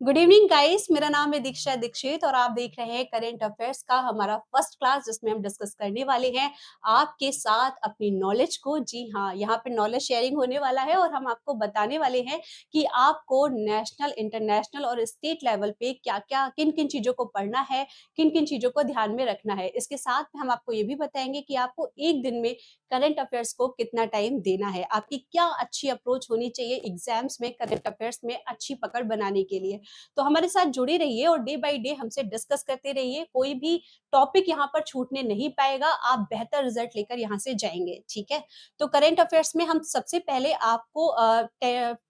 Good evening guys, मेरा नाम है दीक्षा दीक्षित और आप देख रहे हैं करंट अफेयर्स का हमारा फर्स्ट क्लास जिसमें हम डिस्कस करने वाले हैं आपके साथ अपनी नॉलेज को। जी हाँ, यहाँ पे नॉलेज शेयरिंग होने वाला है और हम आपको बताने वाले हैं कि आपको नेशनल, इंटरनेशनल और स्टेट लेवल पे क्या-क्या, किन-किन चीज़ों को पढ़ना है, किन-किन चीज़ों को ध्यान में रखना है। इसके साथ में हम आपको ये भी बताएंगे कि आपको एक दिन में करंट अफेयर्स को कितना टाइम देना है, आपकी क्या अच्छी अप्रोच होनी चाहिए एग्जाम्स में करंट अफेयर्स में अच्छी पकड़ बनाने के लिए। तो हमारे साथ जुड़े रहिए और डे बाय डे हमसे डिस्कस करते रहिए। कोई भी टॉपिक यहाँ पर छूटने नहीं पाएगा, आप बेहतर रिजल्ट लेकर यहाँ से जाएंगे। ठीक है, तो करंट अफेयर्स में हम सबसे पहले आपको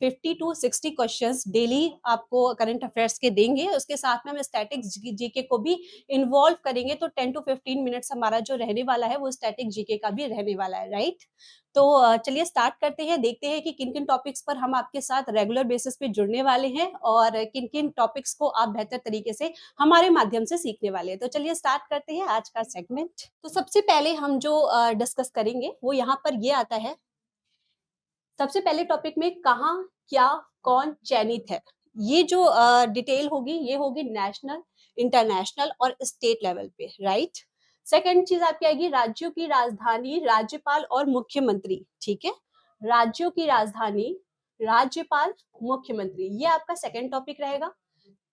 50 टू 60 क्वेश्चंस डेली आपको करंट अफेयर्स के देंगे। उसके साथ में हम स्टैटिक जीके को भी इन्वॉल्व करेंगे। तो 10 टू 15 मिनट्स हमारा जो रहने वाला है वो स्टैटिक जीके का भी रहने वाला है, राइट। तो चलिए स्टार्ट करते हैं, देखते हैं कि किन-किन टॉपिक्स पर हम आपके साथ रेगुलर बेसिस पे जुड़ने वाले हैं और किन-किन टॉपिक्स को आप बेहतर तरीके से हमारे माध्यम से सीखने वाले हैं। तो चलिए स्टार्ट करते हैं आज का सेगमेंट। तो सबसे पहले हम जो डिस्कस करेंगे वो यहाँ पर ये आता है। सबसे पहले टॉपिक में कहाँ, क्या, कौन चयनित है। ये जो डिटेल होगी ये होगी नेशनल, इंटरनेशनल और स्टेट लेवल पे, राइट। सेकंड चीज आपकी आएगी राज्यों की राजधानी, राज्यपाल और मुख्यमंत्री। ठीक है, राज्यों की राजधानी, राज्यपाल, मुख्यमंत्री, ये आपका सेकंड टॉपिक रहेगा।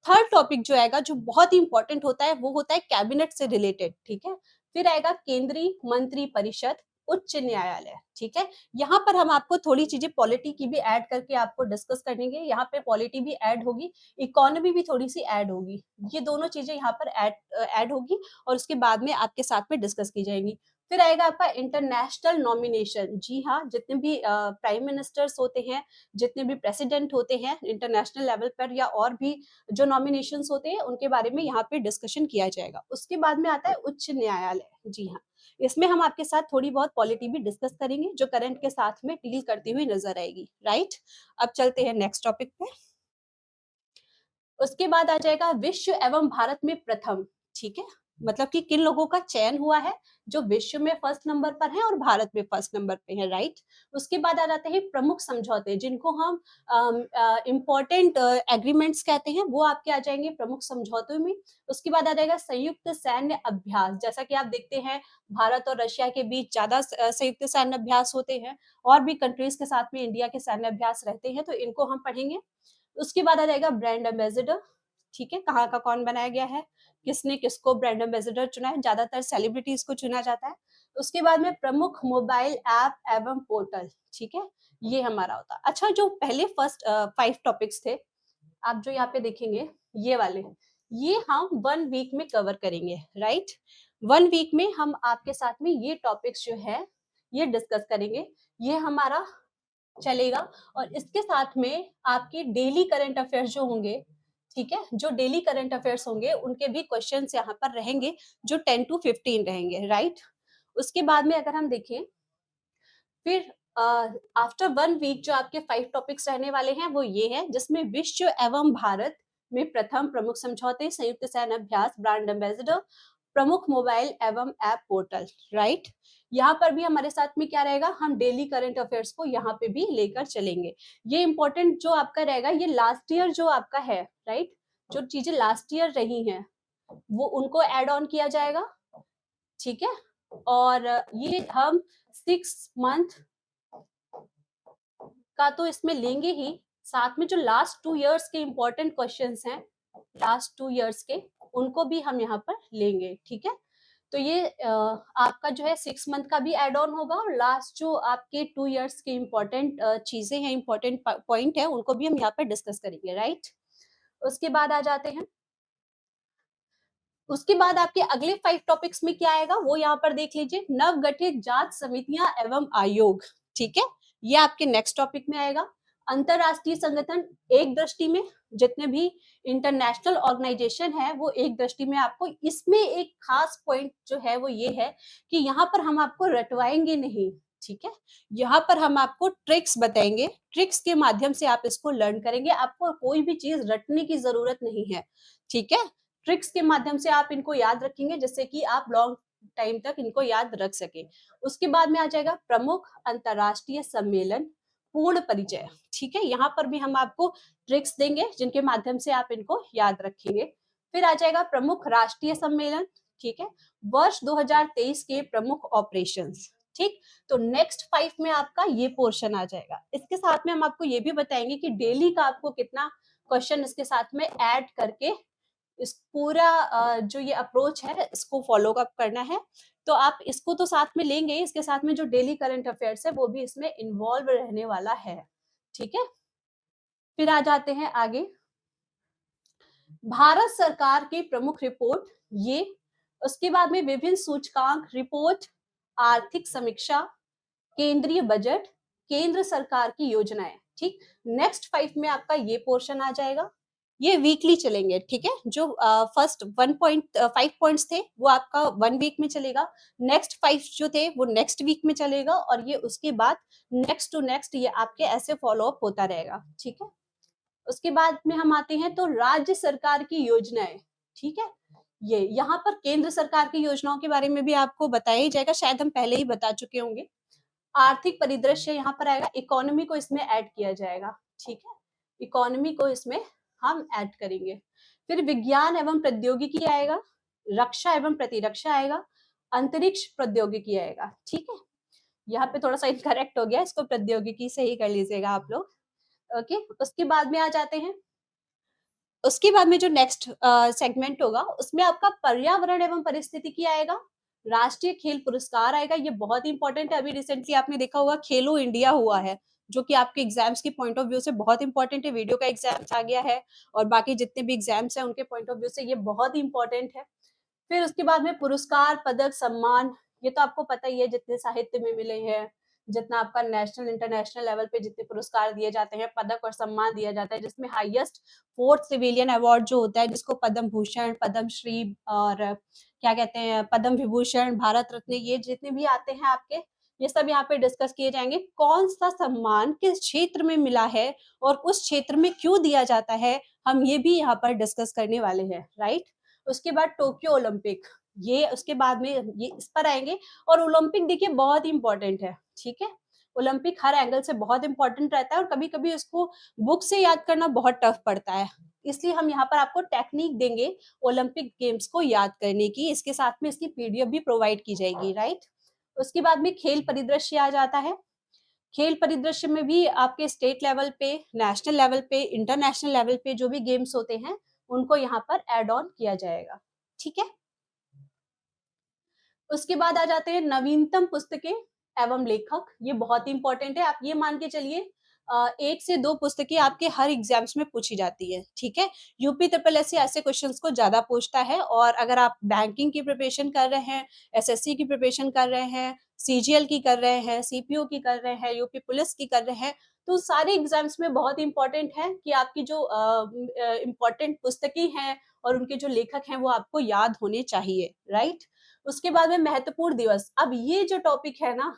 थर्ड टॉपिक जो आएगा जो बहुत ही इंपॉर्टेंट होता है वो होता है कैबिनेट से रिलेटेड। ठीक है, फिर आएगा केंद्रीय मंत्री परिषद, उच्च न्यायालय। ठीक है, यहाँ पर हम आपको थोड़ी चीजें पॉलिटी की भी ऐड करके आपको डिस्कस करेंगे। यहाँ पे पॉलिटी भी ऐड होगी, इकोनॉमी भी थोड़ी सी ऐड होगी। ये दोनों चीजें यहाँ पर ऐड होगी और उसके बाद में आपके साथ में डिस्कस की जाएंगी। फिर आएगा आपका इंटरनेशनल नॉमिनेशन। जी हाँ, जितने भी प्राइम मिनिस्टर्स होते हैं, जितने भी प्रेसिडेंट होते हैं इंटरनेशनल लेवल पर या और भी जो नॉमिनेशंस होते हैं उनके बारे में यहाँ पे डिस्कशन किया जाएगा। उसके बाद में आता है उच्च न्यायालय। जी हाँ, इसमें हम आपके साथ थोड़ी बहुत पॉलिटी भी डिस्कस करेंगे जो करंट के साथ में डील करती हुई नजर आएगी, राइट। अब चलते हैं नेक्स्ट टॉपिक पे। उसके बाद आ जाएगा विश्व एवं भारत में प्रथम। ठीक है, मतलब कि किन लोगों का चयन हुआ है जो विश्व में फर्स्ट नंबर पर है और भारत में फर्स्ट नंबर पे है, राइट। उसके बाद आ जाते हैं प्रमुख समझौते जिनको हम इम्पोर्टेंट एग्रीमेंट्स कहते हैं, वो आपके आ जाएंगे प्रमुख समझौतों में। उसके बाद आ जाएगा संयुक्त सैन्य अभ्यास। जैसा कि आप देखते हैं भारत और रशिया के बीच ज्यादा संयुक्त सैन्य अभ्यास होते हैं और भी कंट्रीज के साथ में इंडिया के सैन्य अभ्यास रहते हैं, तो इनको हम पढ़ेंगे। उसके बाद आ जाएगा ब्रांड एम्बेसडर। ठीक है, कहाँ का कौन बनाया गया है, किसने किसको ब्रांड एम्बेसडर चुना है, ज्यादातर सेलिब्रिटीज को चुना जाता है। उसके बाद में प्रमुख मोबाइल ऐप एवं पोर्टल। ठीक है, ये हमारा होता है। अच्छा, जो पहले फर्स्ट 5 टॉपिक्स थे आप जो यहाँ पे देखेंगे ये वाले, ये हम 1 वीक में कवर करेंगे, राइट। 1 वीक में हम आपके साथ में ये टॉपिक्स जो है ये डिस्कस करेंगे, ये हमारा चलेगा। और इसके साथ में आपके डेली करंट अफेयर्स जो होंगे, ठीक है, जो डेली करंट अफेयर्स होंगे उनके भी क्वेश्चंस यहाँ पर रहेंगे जो 10 टू 15 रहेंगे, राइट। उसके बाद में अगर हम देखें फिर आफ्टर 1 वीक जो आपके 5 टॉपिक्स रहने वाले हैं वो ये है, जिसमें विश्व एवं भारत में प्रथम, प्रमुख समझौते, संयुक्त सैन्य अभ्यास, ब्रांड एम्बेसडर, प्रमुख मोबाइल एवं ऐप पोर्टल, राइट। यहाँ पर भी हमारे साथ में क्या रहेगा, हम डेली करंट अफेयर्स को यहाँ पे भी लेकर चलेंगे। ये इंपॉर्टेंट जो आपका रहेगा, ये लास्ट ईयर जो आपका है, राइट, जो चीजें लास्ट ईयर रही हैं वो उनको एड ऑन किया जाएगा। ठीक है, और ये हम 6 मंथ का तो इसमें लेंगे ही, साथ में जो लास्ट 2 इयर्स के इंपॉर्टेंट क्वेश्चंस हैं, लास्ट 2 इयर्स के, उनको भी हम यहाँ पर लेंगे। ठीक है, तो ये आपका जो है 6 मंथ का भी एड ऑन होगा और लास्ट जो आपके 2 इयर्स के इंपॉर्टेंट चीजें हैं, इंपॉर्टेंट पॉइंट है, उनको भी हम यहाँ पर डिस्कस करेंगे, राइट। उसके बाद आ जाते हैं, उसके बाद आपके अगले 5 टॉपिक्स में क्या आएगा वो यहाँ पर देख लीजिए, नवगठित जांच समितियां एवं आयोग। ठीक है, ये आपके नेक्स्ट टॉपिक में आएगा। अंतरराष्ट्रीय संगठन, एक दृष्टि में जितने भी इंटरनेशनल ऑर्गेनाइजेशन है वो एक दृष्टि में आपको, इसमें एक खास पॉइंट जो है वो ये है कि यहाँ पर हम आपको रटवाएंगे नहीं। ठीक है, यहाँ पर हम आपको ट्रिक्स बताएंगे, ट्रिक्स के माध्यम से आप इसको लर्न करेंगे, आपको कोई भी चीज रटने की जरूरत नहीं है। ठीक है, ट्रिक्स के माध्यम से आप इनको याद रखेंगे जिससे कि आप लॉन्ग टाइम तक इनको याद रख सके। उसके बाद में आ जाएगा प्रमुख अंतरराष्ट्रीय सम्मेलन, पूर्ण परिचय, ठीक है? यहाँ पर भी हम आपको ट्रिक्स देंगे जिनके माध्यम से आप इनको याद रखेंगे। फिर आ जाएगा प्रमुख राष्ट्रीय सम्मेलन, ठीक है? वर्ष 2023 के प्रमुख ऑपरेशंस, ठीक? तो नेक्स्ट 5 में आपका ये पोर्शन आ जाएगा। इसके साथ में हम आपको ये भी बताएंगे कि डेली का आपको कितना क्वेश्चन इसके साथ में ऐड करके इस पूरा जो ये अप्रोच है इसको फॉलो अप करना है। तो आप इसको तो साथ में लेंगे, इसके साथ में जो डेली करंट अफेयर्स है वो भी इसमें इन्वॉल्व रहने वाला है, ठीक है? फिर आ जाते हैं आगे, भारत सरकार की प्रमुख रिपोर्ट ये, उसके बाद में विभिन्न सूचकांक रिपोर्ट, आर्थिक समीक्षा, केंद्रीय बजट, केंद्र सरकार की योजनाएं, ठीक? नेक्स्ट 5 में आपका ये पोर्शन आ जाएगा। ये वीकली चलेंगे, ठीक है? जो फर्स्ट 1.5 पॉइंट्स थे वो आपका 1 वीक में चलेगा, नेक्स्ट 5 जो थे वो नेक्स्ट वीक में चलेगा, और ये उसके बाद नेक्स्ट टू नेक्स्ट ये आपके ऐसे फॉलो अप होता रहेगा, ठीक है? उसके बाद में हम आते हैं तो राज्य सरकार की योजनाएं, ठीक है? ये यहाँ पर केंद्र सरकार की योजनाओं के बारे में भी आपको बताया ही जाएगा, शायद हम पहले ही बता चुके होंगे। आर्थिक परिदृश्य यहाँ पर आएगा, इकोनॉमी को इसमें ऐड किया जाएगा, ठीक है? इकोनॉमी को इसमें हम ऐड करेंगे। फिर विज्ञान एवं प्रौद्योगिकी आएगा, रक्षा एवं प्रतिरक्षा आएगा, अंतरिक्ष प्रौद्योगिकी आएगा, ठीक है? यहाँ पे थोड़ा सा इनकरेक्ट हो गया, इसको प्रौद्योगिकी से ही कर लीजिएगा आप लोग। ओके, उसके बाद में आ जाते हैं, उसके बाद में जो नेक्स्ट सेगमेंट होगा उसमें आपका पर्यावरण एवं पारिस्थितिकी आएगा, राष्ट्रीय खेल पुरस्कार आएगा, ये बहुत इंपॉर्टेंट है। अभी रिसेंटली आपने देखा होगा खेलो इंडिया हुआ है, जो कि आपके एग्जाम्स की पॉइंट ऑफ व्यू से बहुत इंपॉर्टेंट है। वीडियो का एग्जाम्स आ गया है और बाकी जितने भी एग्जाम्स हैं उनके पॉइंट ऑफ व्यू से ये बहुत इंपॉर्टेंट है। फिर उसके बाद में पुरस्कार, पदक, सम्मान, ये तो आपको पता ही है जितने साहित्य में मिले हैं, जितना आपका नेशनल इंटरनेशनल लेवल पे जितने पुरस्कार दिए जाते हैं, पदक और सम्मान दिया जाता है, जिसमें हाईएस्ट 4th सिविलियन अवार्ड जो होता है जिसको पद्म भूषण, पद्म श्री और क्या कहते हैं पद्म विभूषण, भारत रत्न, ये जितने भी आते हैं आपके, ये सब यहाँ पे डिस्कस किए जाएंगे। कौन सा सम्मान किस क्षेत्र में मिला है और उस क्षेत्र में क्यों दिया जाता है, हम ये भी यहाँ पर डिस्कस करने वाले हैं, राइट? उसके बाद टोक्यो ओलंपिक, ये उसके बाद में ये इस पर आएंगे। और ओलंपिक देखिए बहुत इंपॉर्टेंट है, ठीक है? ओलंपिक हर एंगल से बहुत इंपॉर्टेंट रहता है और कभी-कभी उसको बुक से याद करना बहुत टफ पड़ता है। इसलिए हम यहाँ पर आपको टेक्निक देंगे ओलंपिक गेम्स को याद करने की, इसके साथ में इसकी पीडीएफ भी प्रोवाइड की जाएगी, राइट? उसके बाद में खेल परिदृश्य आ जाता है। खेल परिदृश्य में भी आपके स्टेट लेवल पे, नेशनल लेवल पे, इंटरनेशनल लेवल पे जो भी गेम्स होते हैं, उनको यहाँ पर ऐड ऑन किया जाएगा, ठीक है? उसके बाद आ जाते हैं नवीनतम पुस्तकें एवं लेखक, ये बहुत इंपॉर्टेंट है। आप ये मान के चलिए 1 से 2 पुस्तकें आपके हर एग्जाम्स में पूछी जाती है, ठीक है? यूपी ट्रिपल एससी ऐसे क्वेश्चंस को ज़्यादा पूछता है, और अगर आप बैंकिंग की प्रिपरेशन कर रहे हैं, एसएससी की प्रिपरेशन कर रहे हैं, सीजीएल की कर रहे हैं, सीपीओ की कर रहे हैं, यूपी पुलिस की कर रहे हैं, तो सारे एग्जाम्स में बहुत इंपॉर्टेंट है कि आपकी जो इम्पोर्टेंट पुस्तकें हैं और उनके जो लेखक हैं वो आपको याद होने चाहिए, राइट? उसके बाद में महत्वपूर्ण दिवस, अब ये जो टॉपिक है ना,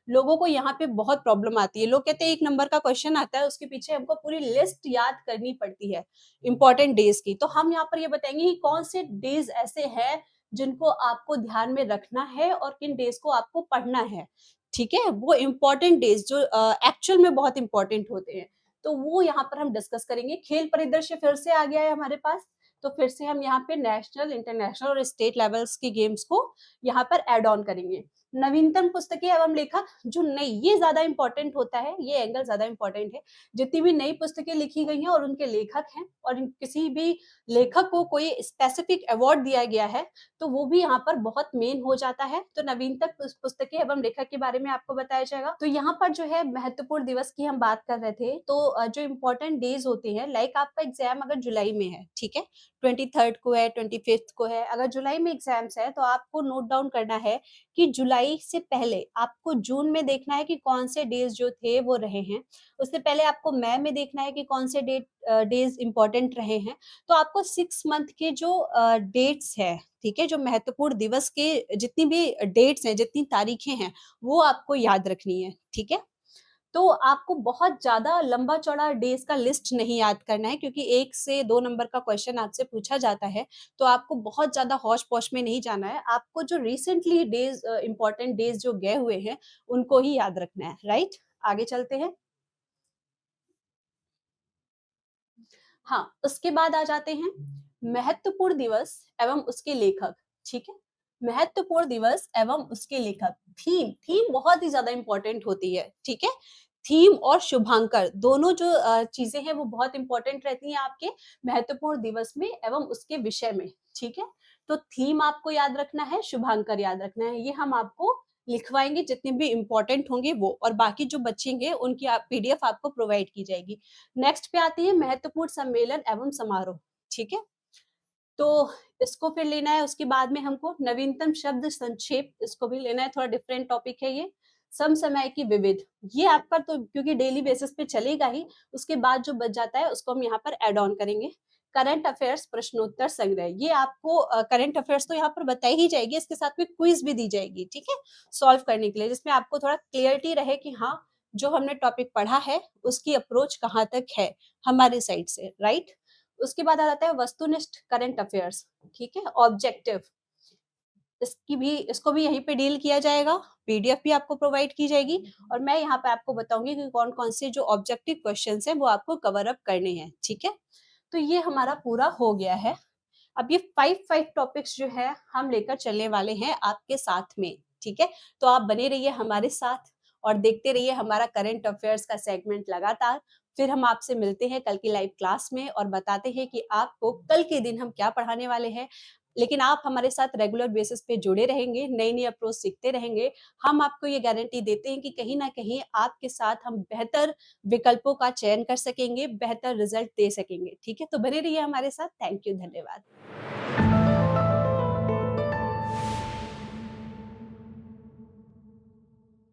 लोगों को यहाँ पे बहुत प्रॉब्लम आती है। लोग कहते हैं 1 नंबर का क्वेश्चन आता है, उसके पीछे हमको पूरी लिस्ट याद करनी पड़ती है इम्पोर्टेंट डेज की। तो हम यहाँ पर ये बताएंगे कि कौन से डेज ऐसे हैं जिनको आपको ध्यान में रखना है और किन डेज को आपको पढ़ना है, ठीक है? वो इम्पोर्टेंट डेज जो एक्चुअल में बहुत इंपॉर्टेंट होते हैं, तो वो यहाँ पर हम डिस्कस करेंगे। खेल परिदृश्य फिर से आ गया है हमारे पास, तो फिर से हम यहाँ पे नेशनल, इंटरनेशनल और स्टेट लेवल्स की गेम्स को यहाँ पर ऐड ऑन करेंगे। नवीनतम पुस्तकें एवं लेखक, जो नई, ये ज्यादा इंपॉर्टेंट होता है, ये एंगल ज्यादा इंपॉर्टेंट है। जितनी भी नई पुस्तकें लिखी गई हैं और उनके लेखक हैं और किसी भी लेखक को कोई स्पेसिफिक अवार्ड दिया गया है, तो वो भी यहाँ पर बहुत मेन हो जाता है। तो नवीनतम पुस्तकें एवं लेखक के बारे में आपको बताया जाएगा। तो यहाँ पर जो है महत्वपूर्ण दिवस की हम बात कर रहे थे, तो जो इम्पोर्टेंट डेज होते हैं, लाइक आपका एग्जाम अगर जुलाई में है, ठीक है, 23rd को है, 25th को है, अगर जुलाई में एग्जाम्स है तो आपको नोट डाउन करना है कि जुलाई से पहले आपको जून में देखना है कि कौन से डेज जो थे वो रहे हैं। उससे पहले आपको मई में देखना है कि कौन से डेज इंपॉर्टेंट रहे हैं। तो आपको 6 मंथ के जो डेट्स है, ठीक है, जो महत्वपूर्ण दिवस के जितनी भी डेट्स हैं, जितनी तारीखें हैं, वो आपको याद रखनी है, ठीक है? तो आपको बहुत ज़्यादा लंबा-चौड़ा डेज़ का लिस्ट नहीं याद करना है, क्योंकि 1 से 2 नंबर का क्वेश्चन आपसे पूछा जाता है, तो आपको बहुत ज़्यादा हौच-पौच में नहीं जाना है। आपको जो रिसेंटली डेज़ इम्पोर्टेंट डेज़ जो गए हुए हैं, उनको ही याद रखना है, राइट? आगे चलते हैं। हाँ, उसके बाद आ जाते हैं महत्वपूर्ण दिवस एवं उसके लेखक, ठीक है? महत्वपूर्ण दिवस एवं उसके लेखक। थीम बहुत ही ज़्यादा इम्पोर्टेंट होती है, ठीक है? थीम और शुभांकर दोनों जो चीज़ें हैं वो बहुत इम्पोर्टेंट रहती हैं आपके महत्वपूर्ण दिवस में एवं उसके विषय में, ठीक है? तो थीम आपको याद रखना है, शुभांकर याद रखना है, ये हम आपको लिखवाएँगे जितने भी इम्पोर्टेंट होंगे वो और बाकी जो बचेंगे उनकी आप पीडीएफ आपको प्रोवाइड की जाएगी। नेक्स्ट पे आती है महत्वपूर्ण सम्मेलन एवं समारोह, ठीक है? तो इसको फिर लेना है, उसके बाद में हमको नवीनतम शब्द संक्षेप, इसको भी लेना है, थोड़ा डिफरेंट टॉपिक है ये। समसामयिकी विविध, ये आपका तो क्योंकि डेली बेसिस पे चलेगा ही, उसके बाद जो बच जाता है उसको हम यहाँ पर ऐड ऑन करेंगे। करंट अफेयर्स प्रश्नोत्तर संग्रह, ये आपको करंट अफेयर्स तो यहाँ पर बताई ही जाएगी, इसके साथ में क्विज़ भी दी जाएगी, ठीक है? सॉल्व करने के लिए, जिसमें आपको थोड़ा क्लैरिटी रहे कि हाँ, जो हमने टॉपिक पढ़ा है, उसकी अप्रोच कहाँ तक है, हमारे साइड से, राइट? उसके बाद आ जाता है वस्तुनिष्ठ करंट अफेयर्स, ठीक है? ऑब्जेक्टिव, इसको भी यहीं पे डील किया जाएगा, पीडीएफ भी आपको प्रोवाइड की जाएगी और मैं यहाँ पे आपको बताऊँगी कि कौन-कौन से जो ऑब्जेक्टिव क्वेश्चन्स हैं, वो आपको कवर अप करने हैं, ठीक है? तो ये हमारा पूरा हो गया है। अब ये 5 टॉपिक्स जो है हम लेकर चलने वाले हैं आपके साथ में, ठीक है? तो आप बने रहिए हमारे साथ और देखते रहिए हमारा करंट अफेयर्स का सेगमेंट लगातार। फिर हम आपसे मिलते हैं कल की लाइव क्लास में और बताते हैं कि आपको कल के दिन हम क्या पढ़ाने वाले हैं। लेकिन आप हमारे साथ रेगुलर बेसिस पे जुड़े रहेंगे, नई-नई अप्रोच सीखते रहेंगे। हम आपको ये गारंटी देते हैं कि कहीं न कहीं आपके साथ हम बेहतर विकल्पों का चयन कर सकेंगे, बेहतर रिज़ल्ट दे सकेंगे, ठीक है? तो बने रहिए हमारे साथ। थैंक यू, धन्यवाद।